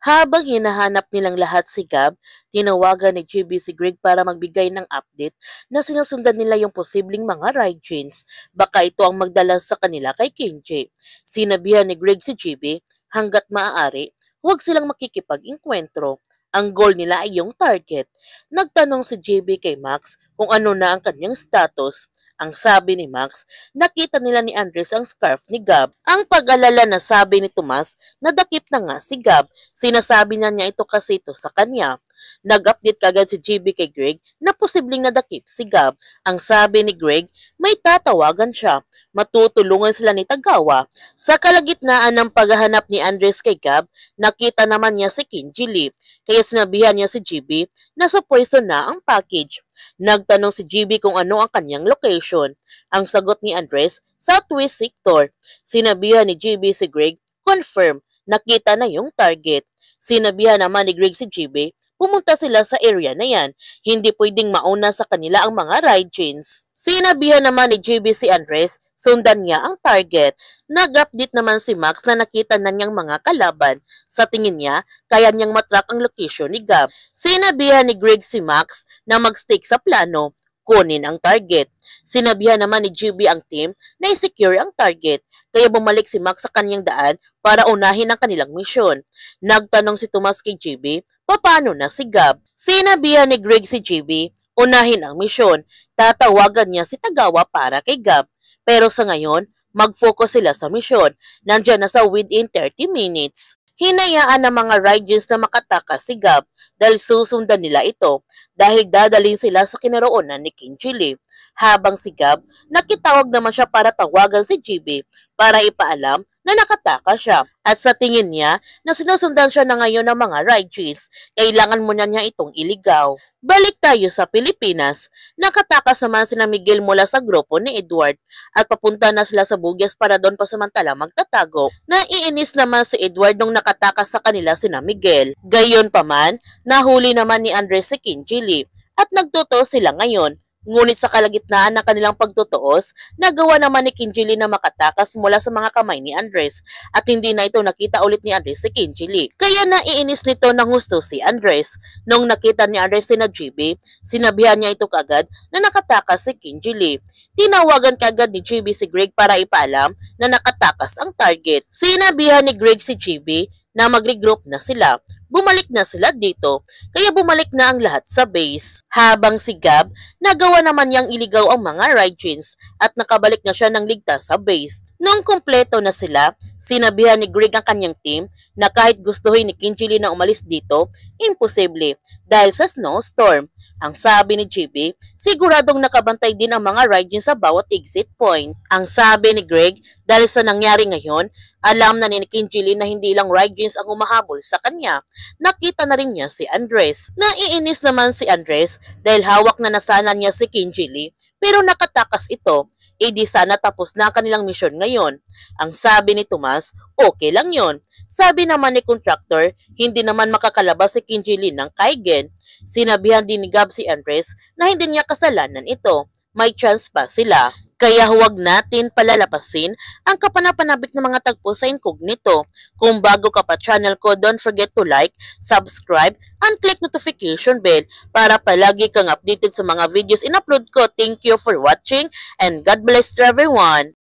Habang hinahanap nilang lahat si Gab, tinawagan ni GB si Greg para magbigay ng update na sinusundan nila yung posibleng mga ride chains. Baka ito ang magdala sa kanila kay Kenji. Sinabihan ni Greg si GB hanggat maaari, huwag silang makikipag-inkwentro. Ang goal nila ay yung target. Nagtanong si JB kay Max kung ano na ang kanyang status. Ang sabi ni Max, nakita nila ni Andres ang scarf ni Gab. Ang pag-alala na sabi ni Tomas, nadakip na nga si Gab. Sinasabi na niya ito kasi ito sa kanya. Nag-update kagad si JB kay Greg na posibleng nadakip si Gab. Ang sabi ni Greg, may tatawagan siya. Matutulungan sila ni Tagawa. Sa kalagitnaan ng paghahanap ni Andres kay Gab, nakita naman niya si Kenji Lee. Kaya sinabihan niya si JB na sa pwesto na ang package. Nagtanong si JB kung ano ang kanyang location. Ang sagot ni Andres, Southwest Sector. Sinabihan ni JB si Greg, confirm, nakita na yung target. Sinabihan naman ni Greg si JB, pumunta sila sa area na yan. Hindi pwedeng mauna sa kanila ang mga ride chains. Sinabihan naman ni JB si Andres, sundan niya ang target. Nag-update naman si Max na nakita na niyang mga kalaban. Sa tingin niya, kaya niyang matrack ang location ni Gab. Sinabihan ni Greg si Max na mag-stick sa plano, kunin ang target. Sinabihan naman ni JB ang team na i-secure ang target. Kaya bumalik si Max sa kanyang daan para unahin ang kanilang misyon. Nagtanong si Tomas kay JB, paano na si Gab? Sinabihan ni Greg si JB, unahin ang misyon. Tatawagan niya si Tagawa para kay Gab. Pero sa ngayon, mag-focus sila sa misyon. Nandiyan na sa within 30 minutes. Hinayaan ng mga Raijins na makatakas si Gab dahil susundan nila ito dahil dadalhin sila sa kinaroonan ni King Chili. Habang si Gab, nakitawag naman siya para tawagan si GB para ipaalam na nakatakas siya. At sa tingin niya na sinusundan siya na ngayon ng mga Raijins, kailangan muna niya itong iligaw. Balik tayo sa Pilipinas. Nakatakas naman sina Miguel mula sa grupo ni Edward at papunta na sila sa Bugyas para doon pasamantala magtatago. Naiinis naman si Edward nung nakatakas sa kanila sina Miguel. Gayon pa man, nahuli naman ni Andres si Kinjili at nagtotoo sila ngayon. Ngunit sa kalagitnaan ng kanilang pagtutuos, nagawa naman ni Kinjili na makatakas mula sa mga kamay ni Andres at hindi na ito nakita ulit ni Andres si Kinjili. Kaya naiinis nito ng husto si Andres. Nung nakita ni Andres si GB, sinabihan niya ito kagad na nakatakas si Kinjili. Tinawagan kagad ni GB si Greg para ipaalam na nakatakas ang target. Sinabihan ni Greg si GB na mag-regroup na sila. Bumalik na sila dito, kaya bumalik na ang lahat sa base. Habang si Gab, nagawa naman niyang iligaw ang mga Raijins at nakabalik na siya ng ligtas sa base. Nung kumpleto na sila, sinabihan ni Greg ang kanyang team na kahit gustuhin ni Kinjili na umalis dito, imposible dahil sa snowstorm. Ang sabi ni JB, siguradong nakabantay din ang mga Raijins sa bawat exit point. Ang sabi ni Greg, dahil sa nangyari ngayon, alam na ni Kinjili na hindi lang Raijins ang humahabol sa kanya. Nakita na rin niya si Andres. Naiinis naman si Andres dahil hawak na nasana niya si Kinjili pero nakatakas ito. Di sana tapos na ang kanilang misyon ngayon. Ang sabi ni Tomas, okay lang yon. Sabi naman ni contractor, hindi naman makakalabas si Kinjili ng Kaigen. Sinabihan din ni Gab si Andres na hindi niya kasalanan ito. May chance pa sila. Kaya huwag natin palalapasin ang kapanapanabik na mga tagpo sa Incognito. Kung bago ka pa channel ko, don't forget to like, subscribe, and click notification bell para palagi kang updated sa mga videos in-upload ko. Thank you for watching and God bless to everyone.